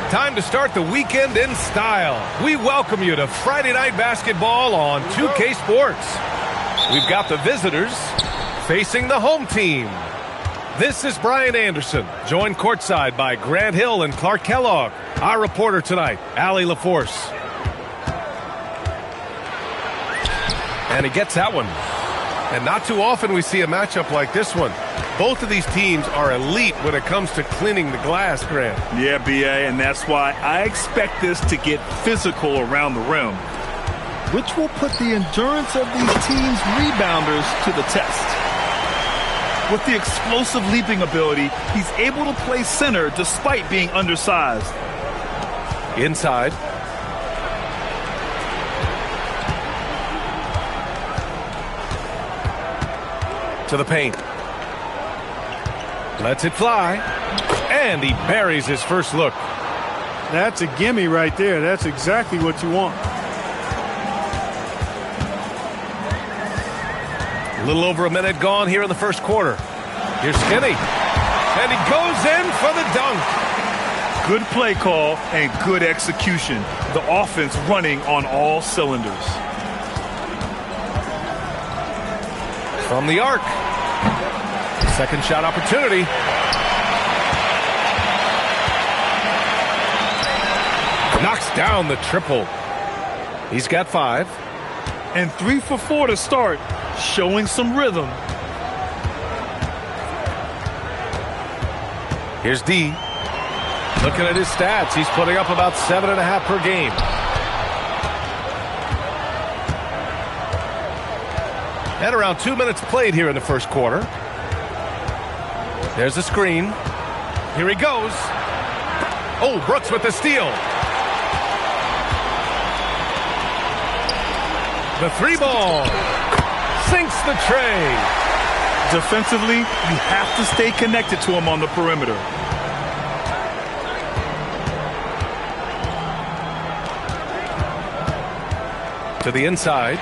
Time to start the weekend in style. We welcome you to Friday Night Basketball on 2K Sports. We've got the visitors facing the home team. This is Brian Anderson, joined courtside by Grant Hill and Clark Kellogg. Our reporter tonight, Allie LaForce. And he gets that one. And not too often we see a matchup like this one. Both of these teams are elite when it comes to cleaning the glass, Grant. Yeah, B.A., and that's why I expect this to get physical around the rim, which will put the endurance of these teams' rebounders to the test. With the explosive leaping ability, he's able to play center despite being undersized. Inside. To the paint. Lets it fly. And he buries his first look. That's a gimme right there. That's exactly what you want. A little over a minute gone here in the first quarter. Here's Skinny. And he goes in for the dunk. Good play call and good execution. The offense running on all cylinders. From the arc. Second shot opportunity. Knocks down the triple. He's got 5. And 3 for 4 to start, showing some rhythm. Here's D. Looking at his stats, he's putting up about 7.5 per game. And around 2 minutes played here in the first quarter. There's a screen. Here he goes. Oh, Brooks with the steal. The 3-ball. Sinks the tray. Defensively, you have to stay connected to him on the perimeter. To the inside.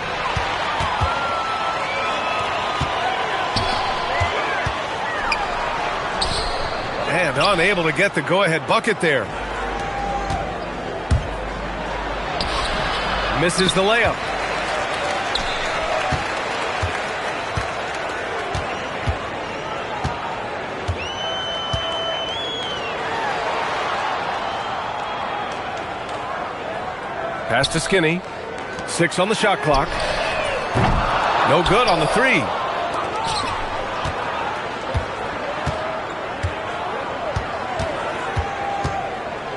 And unable to get the go-ahead bucket there. Misses the layup. Pass to Skinny. 6 on the shot clock. No good on the 3.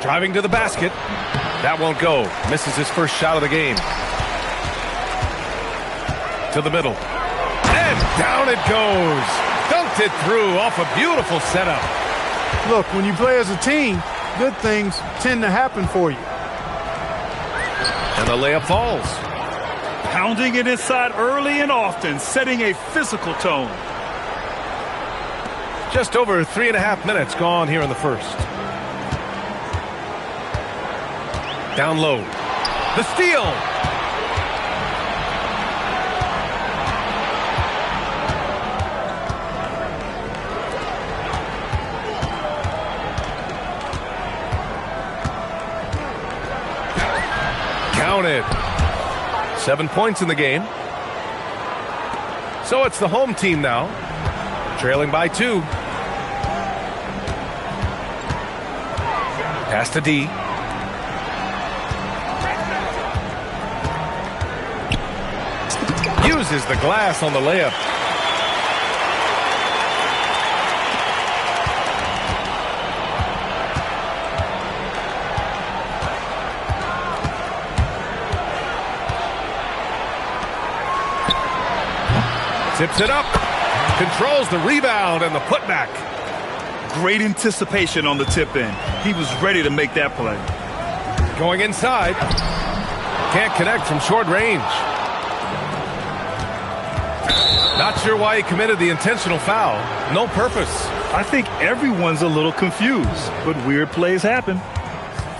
Driving to the basket. That won't go. Misses his first shot of the game. To the middle. And down it goes. Dunked it through off a beautiful setup. Look, when you play as a team, good things tend to happen for you. And the layup falls. Pounding it inside early and often, setting a physical tone. Just over 3.5 minutes gone here in the first. Down low. The steal. Counted. 7 points in the game. So it's the home team now. Trailing by 2. Pass to D. Uses the glass on the layup. Tips it up. Controls the rebound and the putback. Great anticipation on the tip in. He was ready to make that play. Going inside. Can't connect from short range. Not sure why he committed the intentional foul. No purpose. I think everyone's a little confused, but weird plays happen.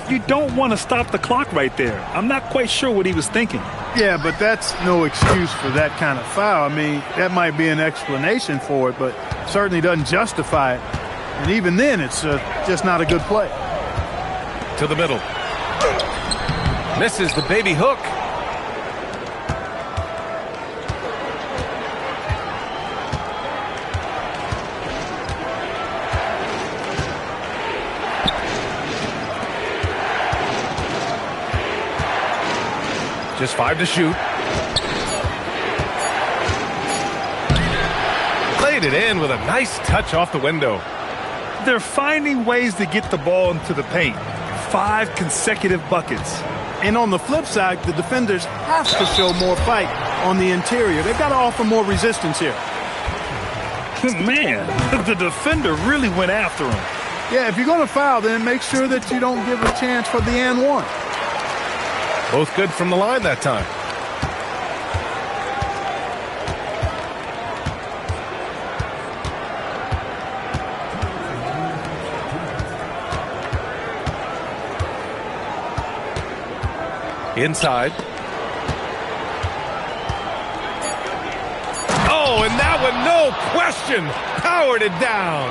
You don't want to stop the clock right there. I'm not quite sure what he was thinking. Yeah, but that's no excuse for that kind of foul. I mean, that might be an explanation for it, but certainly doesn't justify it. And even then, it's just not a good play. to the middle. Misses the baby hook. Just 5 to shoot. Laid it in with a nice touch off the window. They're finding ways to get the ball into the paint. 5 consecutive buckets. And on the flip side, the defenders have to show more fight on the interior. They've got to offer more resistance here. Man, the defender really went after him. Yeah, if you're going to foul, then make sure that you don't give a chance for the and one. Both good from the line that time. Inside. Oh, and that one, no question, powered it down.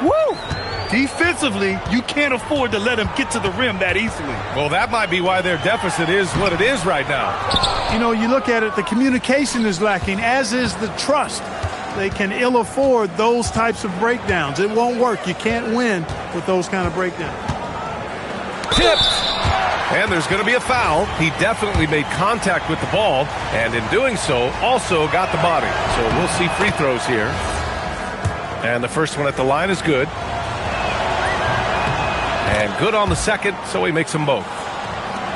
Woo! Defensively, you can't afford to let him get to the rim that easily. Well, that might be why their deficit is what it is right now. You know, you look at it, the communication is lacking, as is the trust. They can ill afford those types of breakdowns. It won't work. You can't win with those kind of breakdowns. Tipped. And there's going to be a foul. He definitely made contact with the ball, and in doing so, also got the body. So we'll see free throws here. And the first one at the line is good. And good on the second, so he makes them both.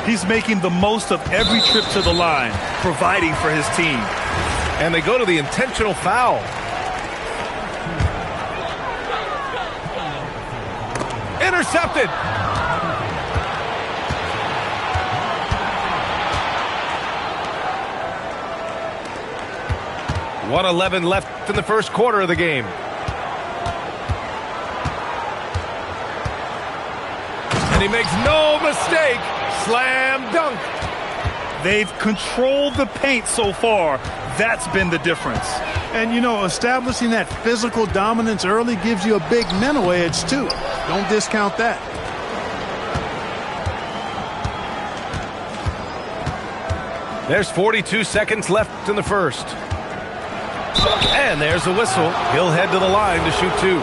He's making the most of every trip to the line, providing for his team. And they go to the intentional foul. Intercepted. .111 left in the first quarter of the game. And he makes no mistake. Slam dunk. They've controlled the paint so far. That's been the difference. And, you know, establishing that physical dominance early gives you a big mental edge, too. Don't discount that. There's 42 seconds left in the first. And there's the whistle. He'll head to the line to shoot 2.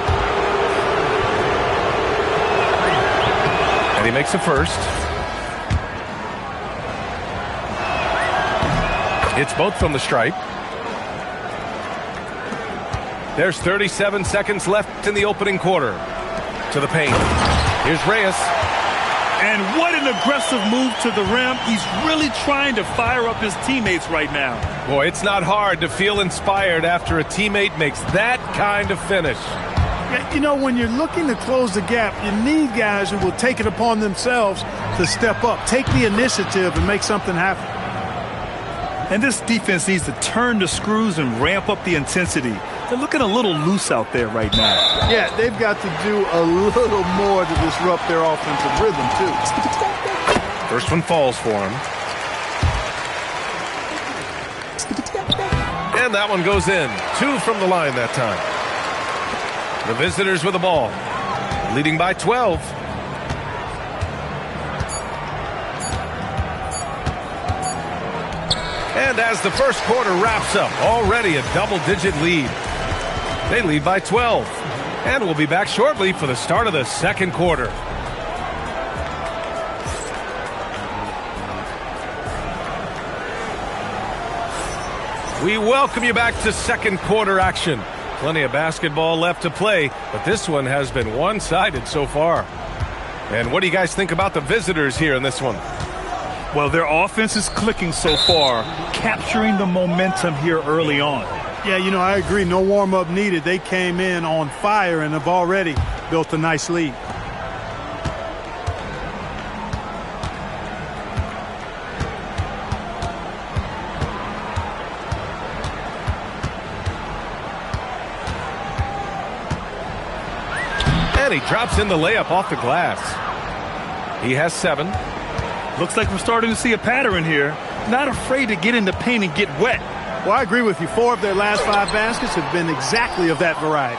And he makes the first. It's both from the stripe. There's 37 seconds left in the opening quarter. To the paint. Here's Reyes. And what an aggressive move to the rim. He's really trying to fire up his teammates right now. Boy, it's not hard to feel inspired after a teammate makes that kind of finish. Yeah, you know, when you're looking to close the gap, you need guys who will take it upon themselves to step up, take the initiative, and make something happen. And this defense needs to turn the screws and ramp up the intensity. They're looking a little loose out there right now. Yeah, they've got to do a little more to disrupt their offensive rhythm, too. First one falls for him. And that one goes in. 2 from the line that time. The visitors with the ball, leading by 12. And as the first quarter wraps up, already a double-digit lead. They lead by 12. And we'll be back shortly for the start of the second quarter. We welcome you back to second quarter action. Plenty of basketball left to play, but this one has been one-sided so far. And what do you guys think about the visitors here in this one? Well, their offense is clicking so far, capturing the momentum here early on. Yeah, you know, I agree. No warm-up needed. They came in on fire and have already built a nice lead. And he drops in the layup off the glass. He has 7. Looks like we're starting to see a pattern here. Not afraid to get in the paint and get wet. Well, I agree with you. 4 of their last 5 baskets have been exactly of that variety.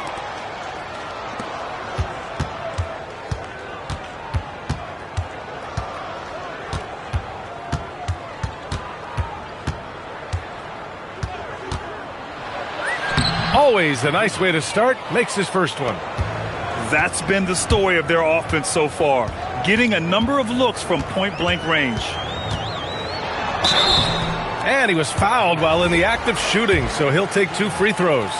Always a nice way to start. Makes his first one. That's been the story of their offense so far, getting a number of looks from point-blank range. And he was fouled while in the act of shooting, so he'll take 2 free throws.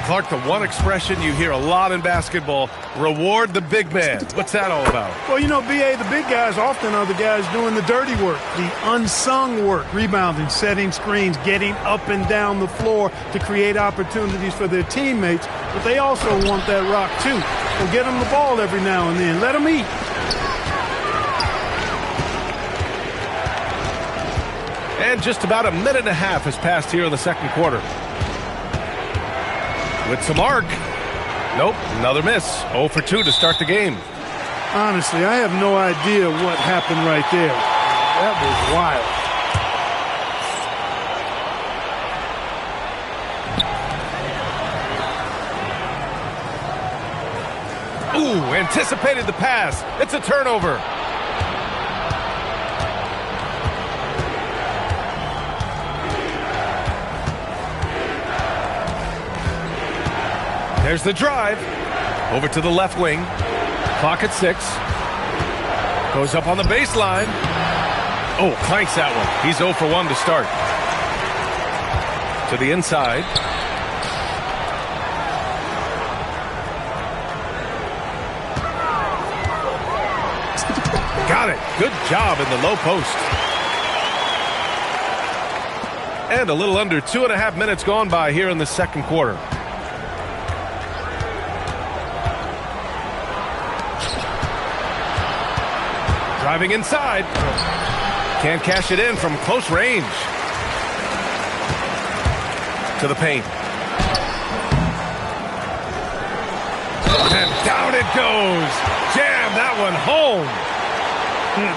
Clark, the one expression you hear a lot in basketball, reward the big man. What's that all about? Well, you know, B.A., the big guys often are the guys doing the dirty work, the unsung work, rebounding, setting screens, getting up and down the floor to create opportunities for their teammates. But they also want that rock, too. So get them the ball every now and then. Let them eat. And just about a minute and a half has passed here in the second quarter. With some arc. Nope, another miss. 0 for 2 to start the game. Honestly, I have no idea what happened right there. That was wild. Ooh, anticipated the pass. It's a turnover. There's the drive. Over to the left wing. Clock at 6. Goes up on the baseline. Oh, clanks that one. He's 0 for 1 to start. To the inside. Got it. Good job in the low post. And a little under 2.5 minutes gone by here in the second quarter. Driving inside. Can't cash it in from close range. To the paint. And down it goes. Jam that one home.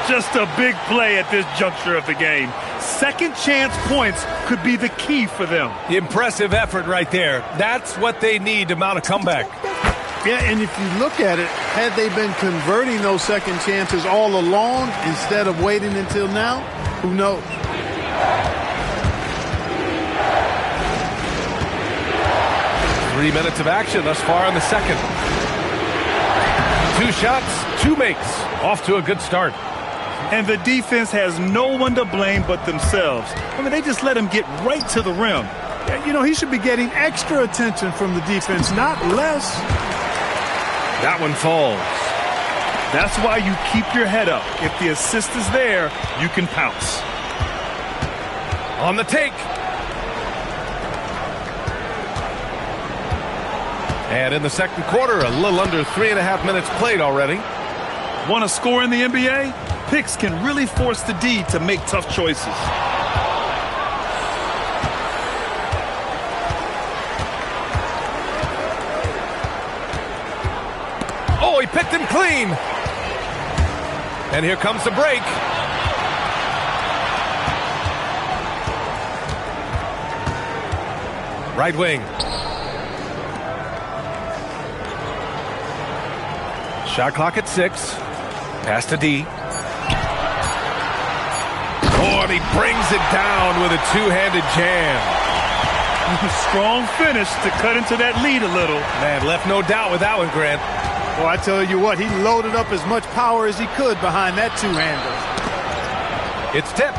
Just a big play at this juncture of the game. Second chance points could be the key for them. Impressive effort right there. That's what they need to mount a comeback. Yeah, and if you look at it, had they been converting those second chances all along instead of waiting until now, who knows? Three minutes of action thus far in the second. 2 shots, 2 makes. Off to a good start. And the defense has no one to blame but themselves. I mean, they just let him get right to the rim. Yeah, you know, he should be getting extra attention from the defense, not less. That one falls. That's why you keep your head up. If the assist is there, you can pounce. On the take. And in the second quarter, a little under 3.5 minutes played already. Want to score in the NBA? Picks can really force the D to make tough choices. Oh, he picked him clean. And here comes the break. Right wing. Shot clock at 6. Pass to D. Oh, and he brings it down with a two-handed jam. Strong finish to cut into that lead a little. Man, left no doubt with that one, Grant. Well, I tell you what, he loaded up as much power as he could behind that two-hander. It's tipped.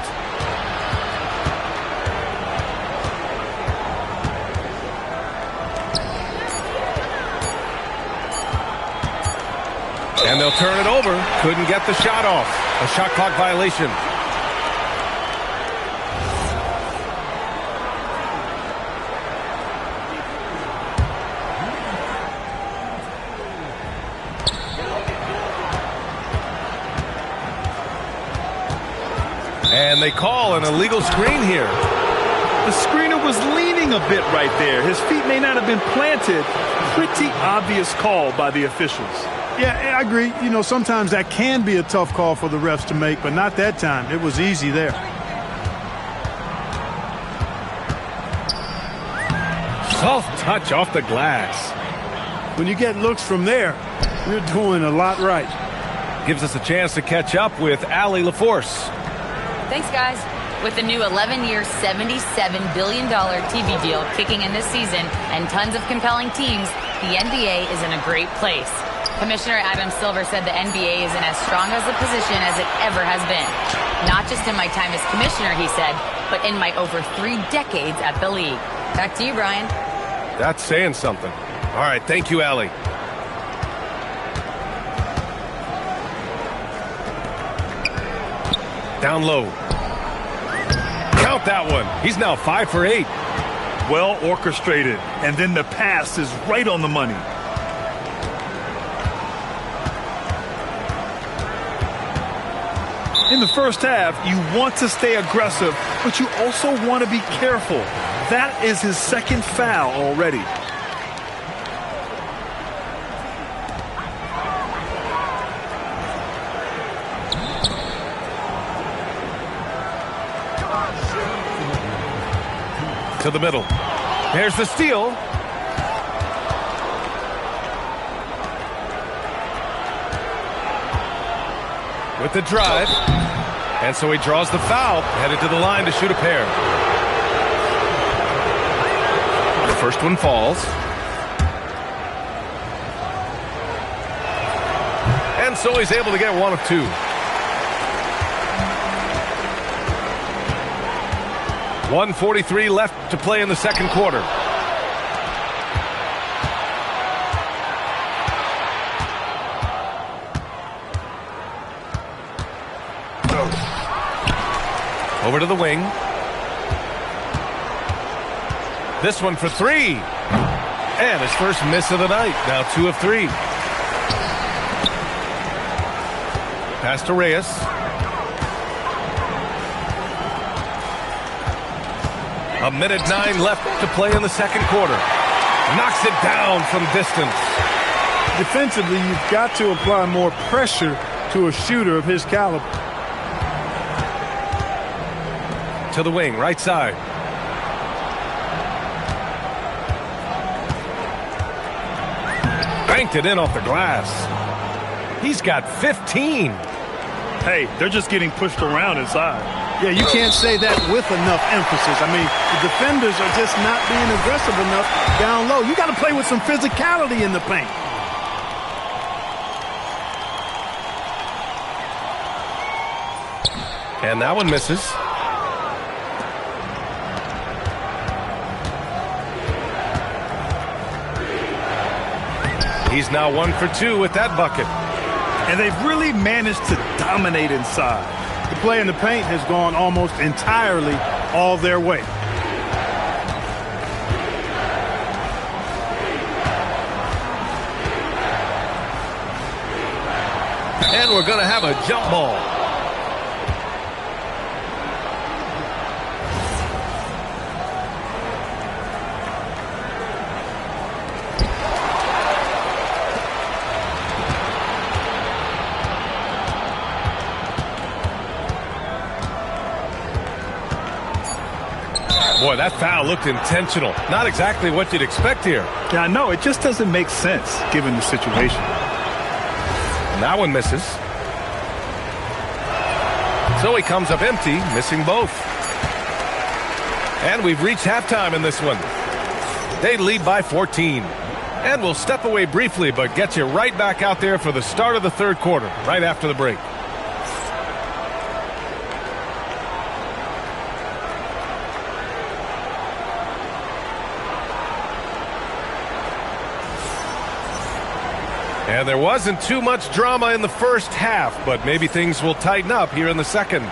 And they'll turn it over. Couldn't get the shot off. A shot clock violation. And they call an illegal screen here. The screener was leaning a bit right there. His feet may not have been planted. Pretty obvious call by the officials. Yeah, I agree. You know, sometimes that can be a tough call for the refs to make, but not that time. It was easy there. Soft touch off the glass. When you get looks from there, you're doing a lot right. Gives us a chance to catch up with Allie LaForce. Thanks, guys. With the new 11-year, $77 billion TV deal kicking in this season and tons of compelling teams, the NBA is in a great place. Commissioner Adam Silver said the NBA is in as strong as a position as it ever has been. Not just in my time as commissioner, he said, but in my over 3 decades at the league. Back to you, Brian. That's saying something. All right, thank you, Allie. Down low. Count that one. He's now 5 for 8. Well orchestrated, and then the pass is right on the money. In the first half, you want to stay aggressive, but you also want to be careful. That is his second foul already. To the middle. There's the steal. With the drive. And so he draws the foul, headed to the line to shoot a pair. The first one falls. And so he's able to get 1 of 2. .143 left to play in the second quarter. Over to the wing. This one for 3. And his first miss of the night. Now 2 of 3. Pass to Reyes. A minute 9 left to play in the second quarter. Knocks it down from distance. Defensively, you've got to apply more pressure to a shooter of his caliber. To the wing, right side. Banked it in off the glass. He's got 15. Hey, they're just getting pushed around inside. Yeah, you can't say that with enough emphasis. I mean, the defenders are just not being aggressive enough down low. You got to play with some physicality in the paint. And that one misses. He's now 1 for 2 with that bucket. And they've really managed to dominate inside. The play in the paint has gone almost entirely all their way. And we're going to have a jump ball. Boy, that foul looked intentional. Not exactly what you'd expect here. Yeah, I know. It just doesn't make sense given the situation. And that one misses. So he comes up empty, missing both. And we've reached halftime in this one. They lead by 14. And we'll step away briefly, but get you right back out there for the start of the third quarter, right after the break. And there wasn't too much drama in the first half, but maybe things will tighten up here in the second.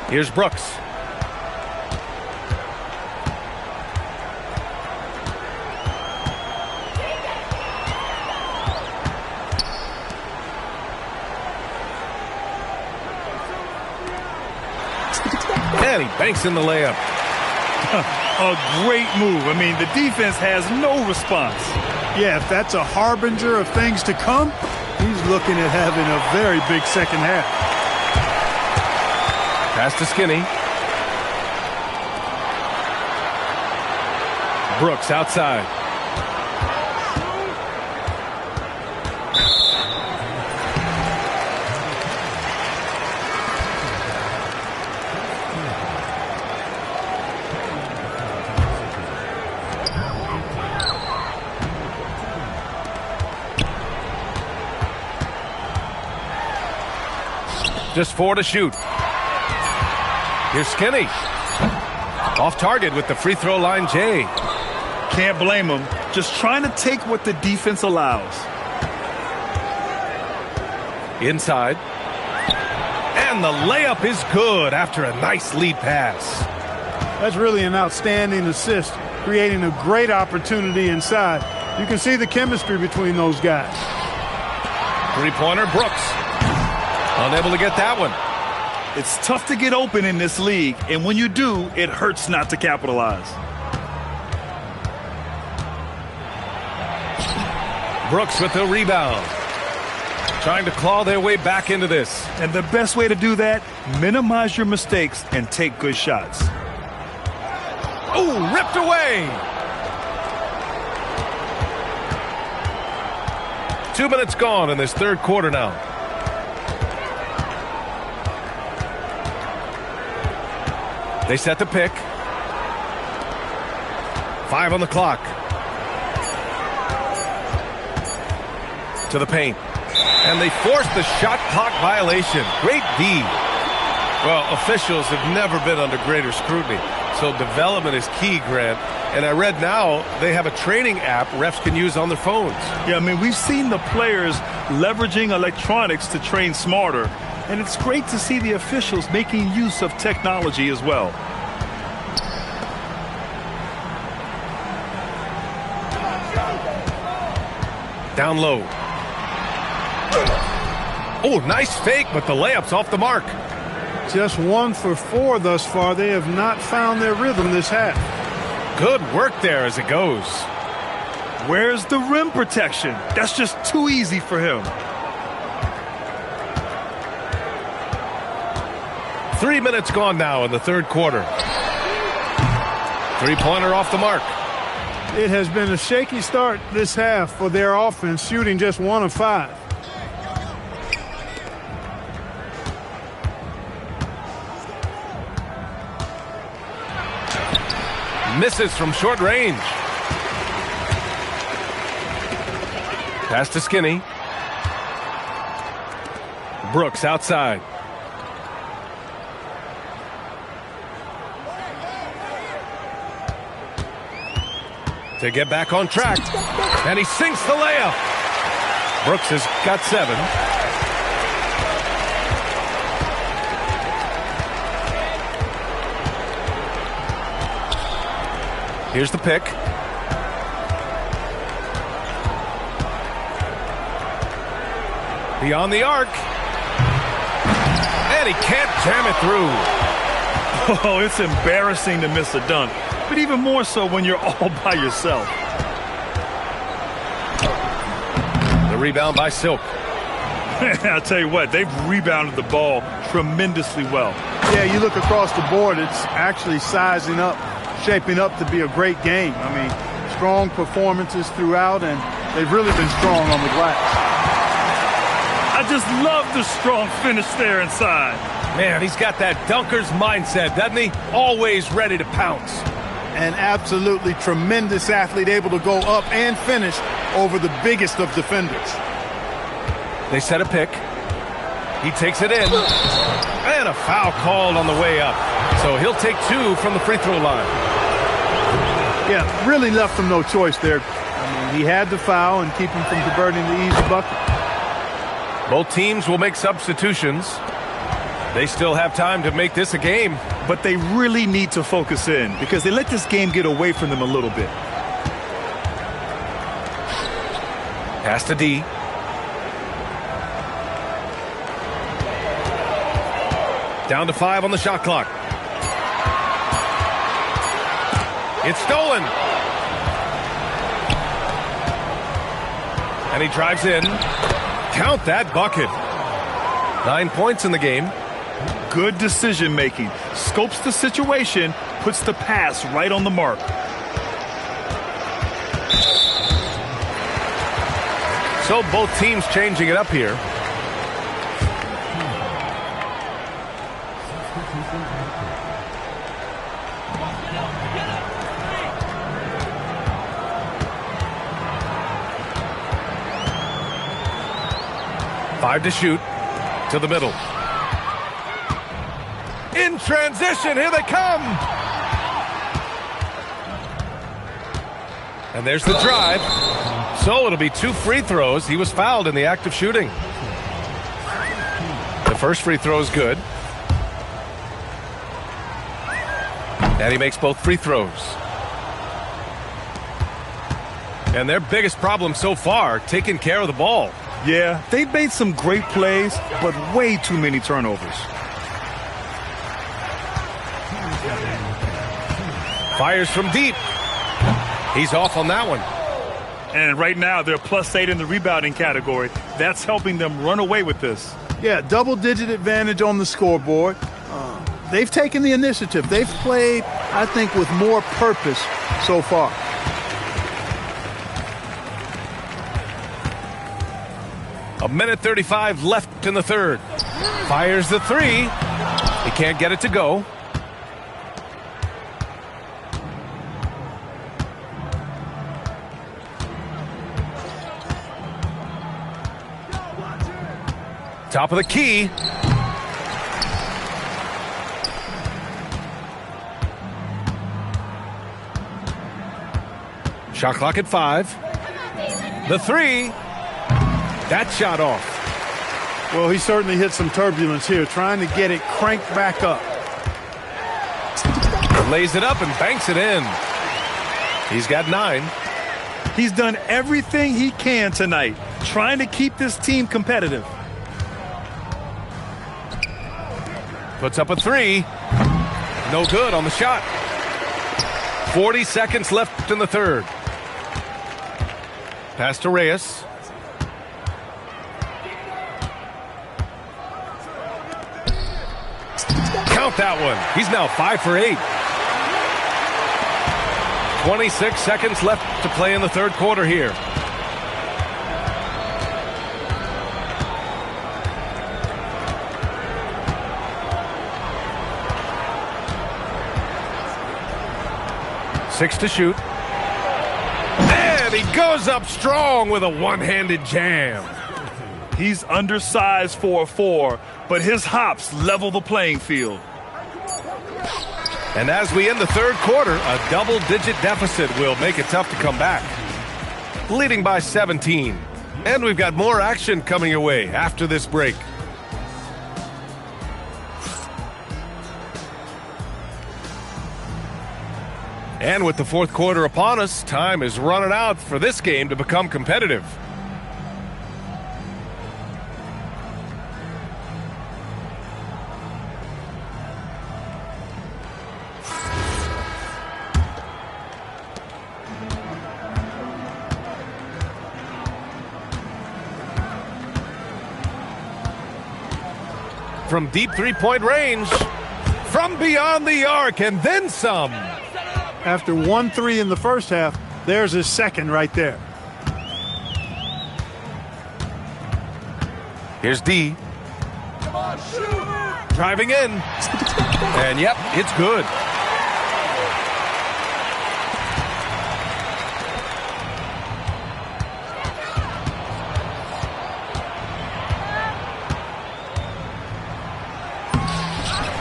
Here's Brooks. And he banks in the layup. A great move. I mean, the defense has no response. Yeah, if that's a harbinger of things to come, he's looking at having a very big second half. Pass to Skinny. Brooks outside. Just 4 to shoot. Here's Skinny. Off target with the free throw line, Jay. Can't blame him. Just trying to take what the defense allows. Inside. And the layup is good after a nice lead pass. That's really an outstanding assist, creating a great opportunity inside. You can see the chemistry between those guys. Three-pointer, Brooks. Unable to get that one. It's tough to get open in this league, and when you do, it hurts not to capitalize. Brooks with the rebound. Trying to claw their way back into this. And the best way to do that, minimize your mistakes and take good shots. Ooh, ripped away. 2 minutes gone in this third quarter now. They set the pick. 5 on the clock. To the paint. And they force the shot clock violation. Great D. Well, officials have never been under greater scrutiny. So development is key, Grant. And I read now they have a training app refs can use on their phones. Yeah, I mean, we've seen the players leveraging electronics to train smarter. And it's great to see the officials making use of technology as well. Down low. Oh, nice fake, but the layup's off the mark. Just 1 for 4 thus far. They have not found their rhythm this half. Good work there as it goes. Where's the rim protection? That's just too easy for him. 3 minutes gone now in the third quarter. Three-pointer off the mark. It has been a shaky start this half for their offense, shooting just 1 of 5. Misses from short range. Pass to Skinny. Brooks outside. To get back on track. And he sinks the layup. Brooks has got 7. Here's the pick. Beyond the arc. And he can't jam it through. Oh, it's embarrassing to miss a dunk. But even more so when you're all by yourself. The rebound by Silk. I'll tell you what, they've rebounded the ball tremendously well. Yeah, you look across the board, it's actually sizing up, shaping up to be a great game. I mean, strong performances throughout, and they've really been strong on the glass. I just love the strong finish there inside. Man, he's got that dunker's mindset, doesn't he? Always ready to pounce. An absolutely tremendous athlete, able to go up and finish over the biggest of defenders. They set a pick. He takes it in. And a foul called on the way up. So he'll take 2 from the free throw line. Yeah, really left him no choice there. I mean, he had to foul and keep him from converting the easy bucket. Both teams will make substitutions. They still have time to make this a game. But they really need to focus in because they let this game get away from them a little bit. Pass to D. Down to 5 on the shot clock. It's stolen. And he drives in. Count that bucket. 9 points in the game. Good decision making. Scopes the situation, puts the pass right on the mark. So both teams changing it up here. Five to shoot. To the middle. In transition, here they come. And there's the drive. So it'll be 2 free throws. He was fouled in the act of shooting. The first free throw is good. And he makes both free throws. And their biggest problem so far, taking care of the ball. Yeah, they've made some great plays, but way too many turnovers. Fires from deep. He's off on that one. And right now, they're +8 in the rebounding category. That's helping them run away with this. Yeah, double-digit advantage on the scoreboard. They've taken the initiative. They've played, I think, with more purpose so far. A minute 35 left in the third. Fires the three. He can't get it to go. Top of the key. Shot clock at 5. The three. That shot off. Well, he certainly hit some turbulence here, trying to get it cranked back up. Lays it up and banks it in. He's got 9. He's done everything he can tonight, trying to keep this team competitive. Puts up a 3. No good on the shot. 40 seconds left in the third. Pass to Reyes. Count that one. He's now 5 for 8. 26 seconds left to play in the third quarter here. Six to shoot. And he goes up strong with a one-handed jam. He's undersized for a 4, but his hops level the playing field. And as we end the third quarter, a double-digit deficit will make it tough to come back. Leading by 17. And we've got more action coming your way after this break. And with the fourth quarter upon us, time is running out for this game to become competitive. From deep three-point range, from beyond the arc, and then some. After 1-3 in the first half, there's his second right there. Here's D. Driving in. And yep, it's good.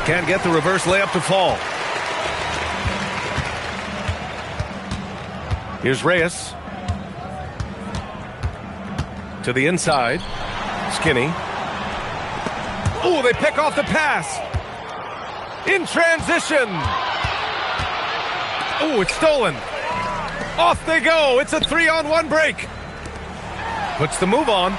Can't get the reverse layup to fall. Here's Reyes. To the inside. Skinny. Oh, they pick off the pass. In transition. Oh, it's stolen. Off they go. It's a 3-on-1 break. Puts the move on.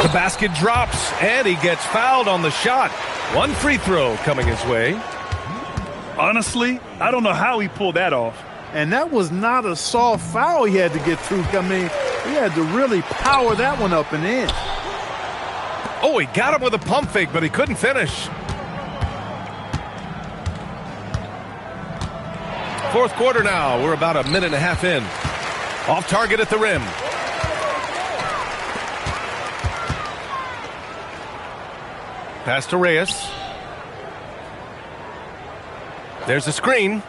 The basket drops, and he gets fouled on the shot. One free throw coming his way. Honestly, I don't know how he pulled that off. And that was not a soft foul he had to get through. I mean, he had to really power that one up and in. Oh, he got him with a pump fake, but he couldn't finish. Fourth quarter now. We're about a minute and a half in. Off target at the rim. Pass to Reyes. There's a screen.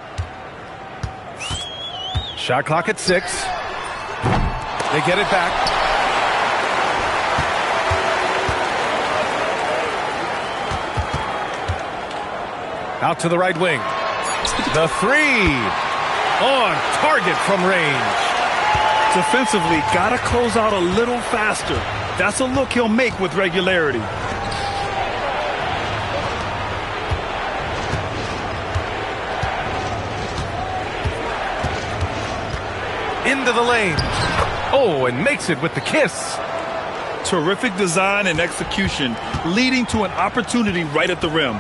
Shot clock at 6. They get it back. Out to the right wing. The 3. On target from range. Defensively, got to close out a little faster. That's a look he'll make with regularity. Into the lane. Oh, and makes it with the kiss. Terrific design and execution, leading to an opportunity right at the rim.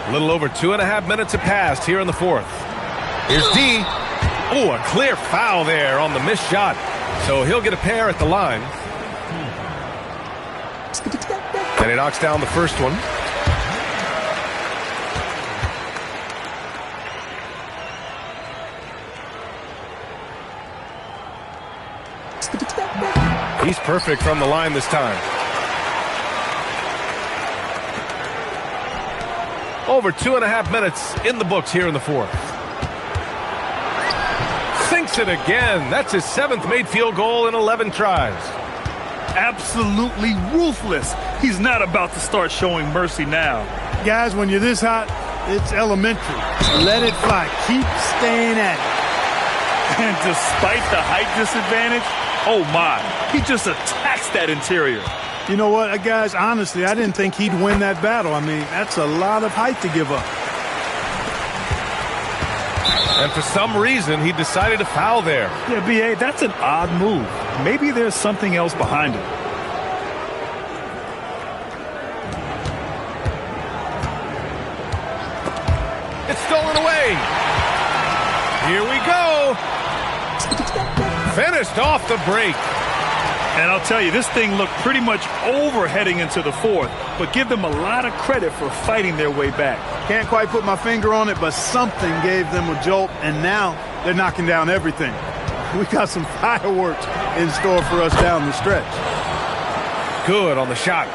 A little over 2.5 minutes have passed here in the fourth. Here's D. Oh, a clear foul there on the missed shot. So he'll get a pair at the line. And he knocks down the first one. He's perfect from the line this time. Over 2.5 minutes in the books here in the fourth. Sinks it again. That's his 7th made field goal in 11 tries. Absolutely ruthless. He's not about to start showing mercy now. Guys, when you're this hot, it's elementary. Let it fly. Keep staying at it. And despite the height disadvantage, oh my, he just attacks that interior. You know what, guys, honestly, I didn't think he'd win that battle. I mean, that's a lot of height to give up. And for some reason, he decided to foul there. Yeah, B.A., that's an odd move. Maybe there's something else behind it. It's stolen away. Here we go. Finished off the break. And I'll tell you, this thing looked pretty much over heading into the fourth, but give them a lot of credit for fighting their way back. Can't quite put my finger on it, but something gave them a jolt, and now they're knocking down everything. We got some fireworks in store for us down the stretch. Good on the shot.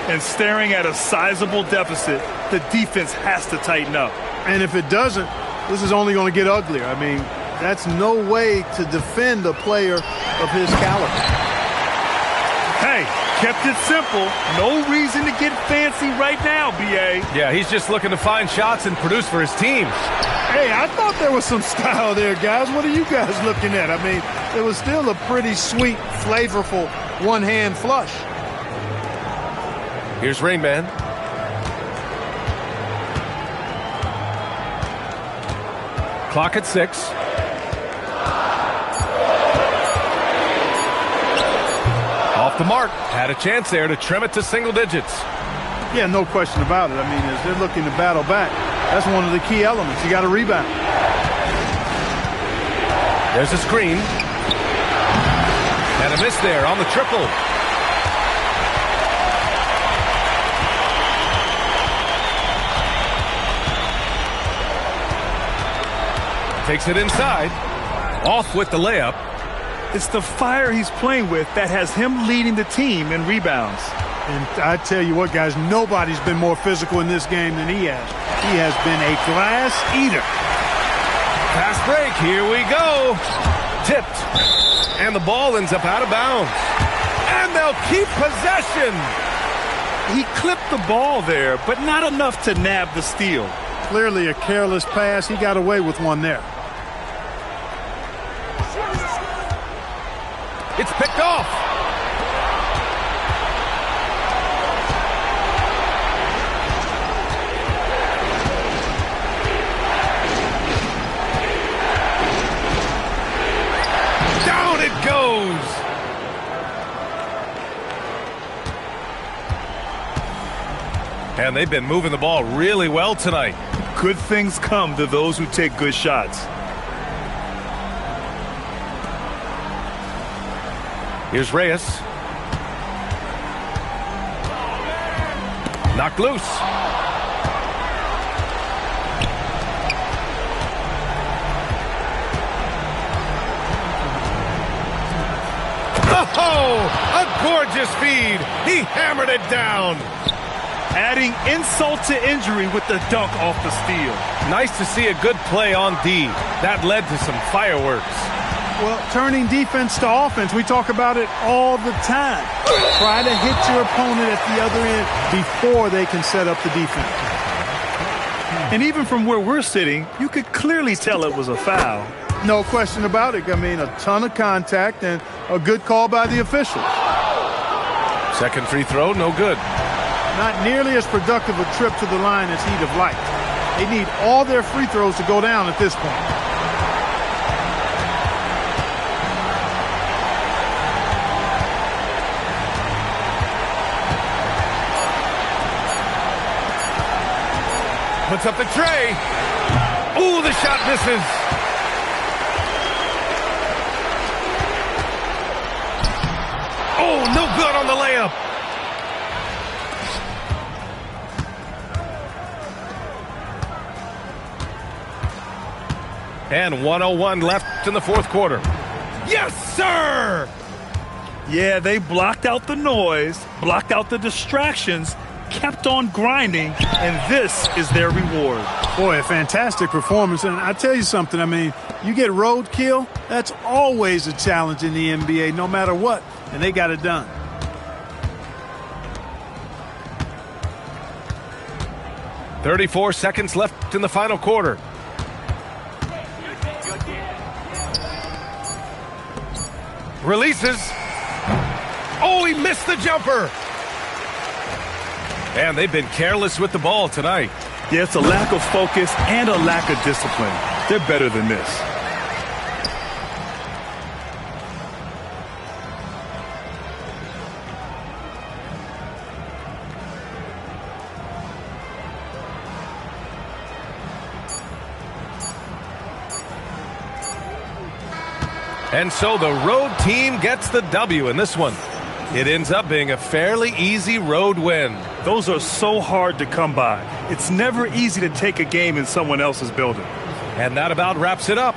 And staring at a sizable deficit, the defense has to tighten up. And if it doesn't, this is only going to get uglier. I mean, that's no way to defend a player of his caliber. Hey, kept it simple. No reason to get fancy right now, B.A. Yeah, he's just looking to find shots and produce for his team. Hey, I thought there was some style there, guys. What are you guys looking at? I mean, it was still a pretty sweet, flavorful one-hand flush. Here's Rain Man. Clock at 6. Off the mark. Had a chance there to trim it to single digits. Yeah, no question about it. I mean, as they're looking to battle back, that's one of the key elements. You got to rebound. There's a screen. And a miss there on the triple. Takes it inside. Off with the layup. It's the fire he's playing with that has him leading the team in rebounds. And I tell you what, guys, nobody's been more physical in this game than he has. He has been a glass eater. Fast break. Here we go. Tipped. And the ball ends up out of bounds. And they'll keep possession. He clipped the ball there, but not enough to nab the steal. Clearly a careless pass. He got away with one there. It's picked off. Down it goes. And they've been moving the ball really well tonight. Good things come to those who take good shots. Here's Reyes. Knocked loose. A gorgeous feed. He hammered it down. Adding insult to injury with the dunk off the steal. Nice to see a good play on D. That led to some fireworks. Well, turning defense to offense, we talk about it all the time. Try to hit your opponent at the other end before they can set up the defense. And even from where we're sitting, you could clearly tell it was a foul. No question about it. I mean, a ton of contact and a good call by the official. Second free throw, no good. Not nearly as productive a trip to the line as he'd have liked. They need all their free throws to go down at this point. Puts up the tray. Ooh, the shot misses. Oh, no good on the layup. And 1:01 left in the fourth quarter. Yes, sir! Yeah, they blocked out the noise, blocked out the distractions, kept on grinding, and this is their reward. Boy, a fantastic performance. And I tell you something, I mean, you get roadkill, that's always a challenge in the NBA, no matter what. And they got it done. .34 seconds left in the final quarter. Releases. Oh, he missed the jumper. And they've been careless with the ball tonight. Yeah, it's a lack of focus and a lack of discipline. They're better than this. And so the road team gets the W in this one. It ends up being a fairly easy road win. Those are so hard to come by. It's never easy to take a game in someone else's building. And that about wraps it up.